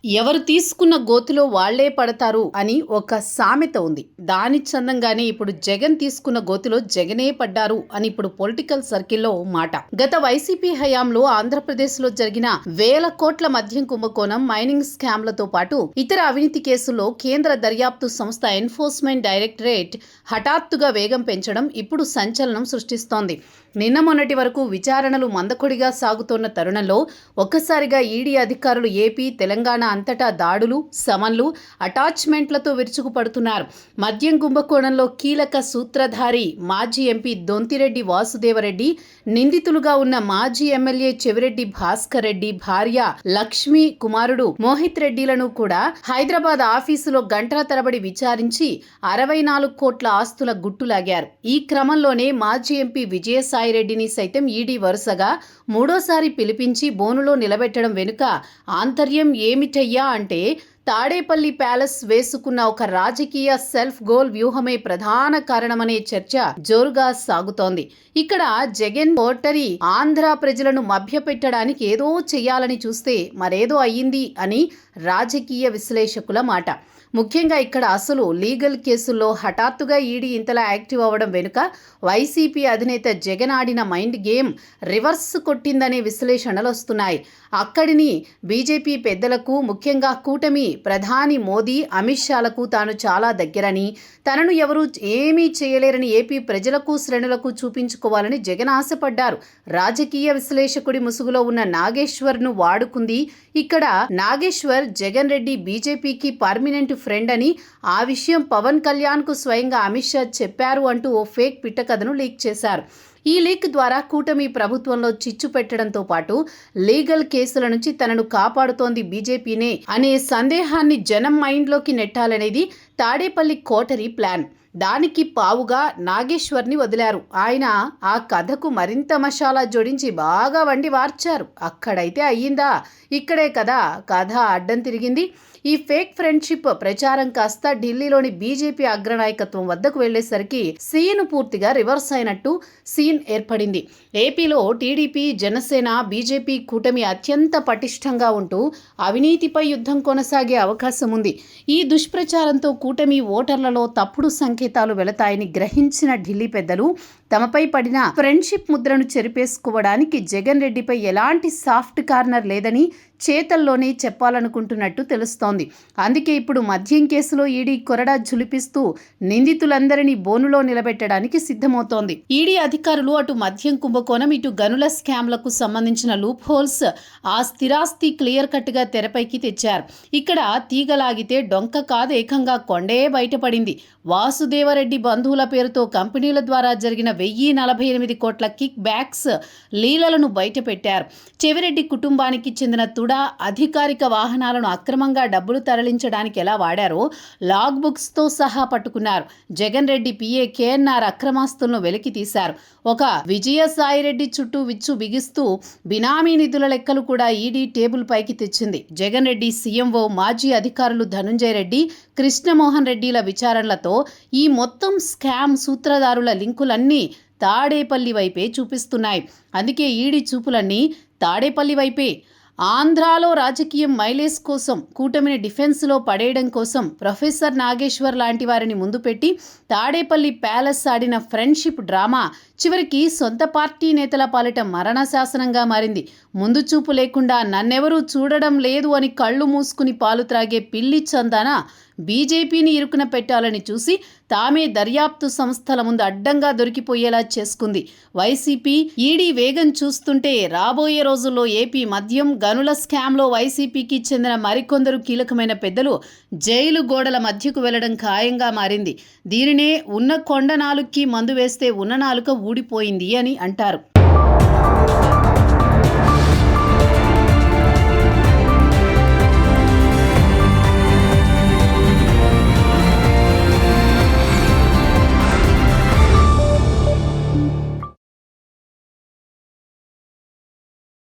ఎవరు తీసుకున్న గోతిలో వాళ్లే పడతారు అని ఒక సామెత ఉంది. దాని చందంగానే ఇప్పుడు జగన్ తీసుకున్న గోతిలో జగనే పడ్డారు అని ఇప్పుడు పొలిటికల్ సర్కిల్లో మాట. గత వైసీపీ హయాంలో ఆంధ్రప్రదేశ్లో జరిగిన వేల కోట్ల మద్యం కుంభకోణం, మైనింగ్ స్కామ్లతో పాటు ఇతర అవినీతి కేసుల్లో కేంద్ర దర్యాప్తు సంస్థ ఎన్ఫోర్స్మెంట్ డైరెక్టరేట్ హఠాత్తుగా వేగం పెంచడం ఇప్పుడు సంచలనం సృష్టిస్తోంది. నిన్న మొన్నటి వరకు విచారణలు మందకొడిగా సాగుతోన్న తరుణంలో ఒక్కసారిగా ఈడీ అధికారులు ఏపీ, తెలంగాణ అంతటా దాడులు, సమన్లు, అటాచ్మెంట్లతో విరుచుకుపడుతున్నారు. మద్యం కుంభకోణంలో కీలక సూత్రధారి మాజీ ఎంపీ దొంతిరెడ్డి వాసుదేవరెడ్డి, నిందితులుగా ఉన్న మాజీ ఎమ్మెల్యే చెవిరెడ్డి భాస్కర్ రెడ్డి భార్య లక్ష్మీ, కుమారుడు మోహిత్ రెడ్డిలను కూడా హైదరాబాద్ ఆఫీసులో గంటల తరబడి విచారించి 64 కోట్ల ఆస్తుల గుట్టులాగారు. ఈ క్రమంలోనే మాజీ ఎంపీ విజయసాయిరెడ్డిని సైతం ఈడీ వరుసగా మూడోసారి పిలిపించి బోనులో నిలబెట్టడం వెనుక ఆంతర్యం ఏమిటయ్యా అంటే తాడేపల్లి ప్యాలెస్ వేసుకున్న ఒక రాజకీయ సెల్ఫ్ గోల్ వ్యూహమే ప్రధాన కారణమనే చర్చ జోరుగా సాగుతోంది. ఇక్కడ జగన్ ఓటరి ఆంధ్ర ప్రజలను మభ్యపెట్టడానికి ఏదో చేయాలని చూస్తే మరేదో అయ్యింది అని రాజకీయ విశ్లేషకుల మాట. ముఖ్యంగా ఇక్కడ అసలు లీగల్ కేసుల్లో హఠాత్తుగా ఈడీ ఇంతలా యాక్టివ్ అవ్వడం వెనుక వైసీపీ అధినేత జగన్ ఆడిన మైండ్ గేమ్ రివర్స్ కొట్టిందనే విశ్లేషణలు వస్తున్నాయి. అక్కడిని బీజేపీ పెద్దలకు, ముఖ్యంగా కూటమి ప్రధాని మోదీ, అమిత్ షాలకు తాను చాలా దగ్గరని, తనను ఎవరూ ఏమీ చేయలేరని ఏపీ ప్రజలకు, శ్రేణులకు చూపించుకోవాలని జగన్ ఆశపడ్డారు. రాజకీయ విశ్లేషకుడి ముసుగులో ఉన్న నాగేశ్వర్ను వాడుకుంది. ఇక్కడ నాగేశ్వర్ జగన్ రెడ్డి బీజేపీకి పర్మినెంట్ ఫ్రెండ్ అని, ఆ విషయం పవన్ కళ్యాణ్కు స్వయంగా అమిత్ షా చెప్పారు అంటూ ఓ ఫేక్ పిట్టకథను లీక్ చేశారు. ఈ లీక్ ద్వారా కూటమి ప్రభుత్వంలో చిచ్చు పెట్టడంతో పాటు లీగల్ కేసుల నుంచి తనను కాపాడుతోంది బీజేపీనే అనే సందేహాన్ని జనం మైండ్లోకి నెట్టాలనేది తాడేపల్లి కోటరీ ప్లాన్. దానికి పావుగా నాగేశ్వర్ని వదిలారు. ఆయన ఆ కథకు మరింత మసాలా జోడించి బాగా వండి వార్చారు. అక్కడైతే అయ్యిందా, ఇక్కడే కదా కథ అడ్డం తిరిగింది. ఈ ఫేక్ ఫ్రెండ్షిప్ ప్రచారం కాస్త ఢిల్లీలోని బీజేపీ అగ్రనాయకత్వం వద్దకు వెళ్లేసరికి సీన్ పూర్తిగా రివర్స్ అయినట్టు సీన్ ఏర్పడింది. ఏపీలో టీడీపీ, జనసేన, బీజేపీ కూటమి అత్యంత పటిష్టంగా ఉంటూ అవినీతిపై యుద్ధం కొనసాగే అవకాశం ఉంది. ఈ దుష్ప్రచారంతో కూటమి ఓటర్లలో తప్పుడు సంకేతాలు వెళతాయని గ్రహించిన ఢిల్లీ పెద్దలు తమపై పడిన ఫ్రెండ్షిప్ ముద్రను చెరిపేసుకోవడానికి జగన్ రెడ్డిపై ఎలాంటి సాఫ్ట్ కార్నర్ లేదని చేతల్లోనే చెప్పాలనుకుంటున్నట్టు తెలుస్తోంది. అందుకే ఇప్పుడు మద్యం కేసులో ఈడీ కొరడా జులిపిస్తూ నిందితులందరినీ బోనులో నిలబెట్టడానికి సిద్ధమవుతోంది. ఈడీ అధికారులు అటు మద్యం కుంభకోణం, ఇటు గనుల స్కామ్లకు సంబంధించిన లూప్ హోల్స్, ఆ స్థిరాస్తి క్లియర్ కట్గా తెరపైకి తెచ్చారు. ఇక్కడ తీగలాగితే డొంక కాదు, ఏకంగా కొండే బయటపడింది. వాసుదేవరెడ్డి బంధువుల పేరుతో కంపెనీల ద్వారా జరిగిన 1048 కోట్ల కిక్ బ్యాక్స్ లీలలను బయటపెట్టారు. చెవిరెడ్డి కుటుంబానికి చెందిన తుడా అధికారిక వాహనాలను అక్రమంగా డబ్బులు తరలించడానికి ఎలా వాడారో లాగ్ బుక్స్తో సహా పట్టుకున్నారు. జగన్ రెడ్డి పిఏ కేఎన్ఆర్ అక్రమాస్తులను వెలికి తీశారు. ఒక విజయసాయిరెడ్డి చుట్టూ విచ్చు బిగిస్తూ బినామీ నిధుల లెక్కలు కూడా ఈడీ టేబుల్ పైకి తెచ్చింది. జగన్ రెడ్డి, సీఎంఓ, మాజీ అధికారులు ధనుంజయ రెడ్డి, కృష్ణమోహన్ రెడ్డిల విచారణలతో ఈ మొత్తం స్కామ్ సూత్రధారుల లింకులన్నీ తాడేపల్లి వైపే చూపిస్తున్నాయి. అందుకే ఈడీ చూపులన్నీ తాడేపల్లి వైపే. ఆంధ్రాలో రాజకీయం మైలేజ్ కోసం, కూటమిని డిఫెన్స్లో పడేయడం కోసం ప్రొఫెసర్ నాగేశ్వర్ లాంటి వారిని ముందు పెట్టి తాడేపల్లి ప్యాలెస్ ఆడిన ఫ్రెండ్షిప్ డ్రామా చివరికి సొంత పార్టీ నేతల పాలిట మరణ శాసనంగా మారింది. ముందు చూపు లేకుండా నన్నెవరూ చూడడం లేదు అని కళ్ళు మూసుకుని పాలు త్రాగే పిల్లి చందాన బీజేపీని ఇరుకున పెట్టాలని చూసి తామే దర్యాప్తు సంస్థల ముందు అడ్డంగా దొరికిపోయేలా చేసుకుంది. వైసీపీ, ఈడీ వేగం చూస్తుంటే రాబోయే రోజుల్లో ఏపీ మద్యం, గనుల స్కామ్లో వైసీపీకి చెందిన మరికొందరు కీలకమైన పెద్దలు జైలు గోడల మధ్యకు వెళ్లడం ఖాయంగా మారింది. దీనినే ఉన్న కొండ నాలుక్కి మందు వేస్తే ఉన్న నాలుక ఊడిపోయింది అని అంటారు.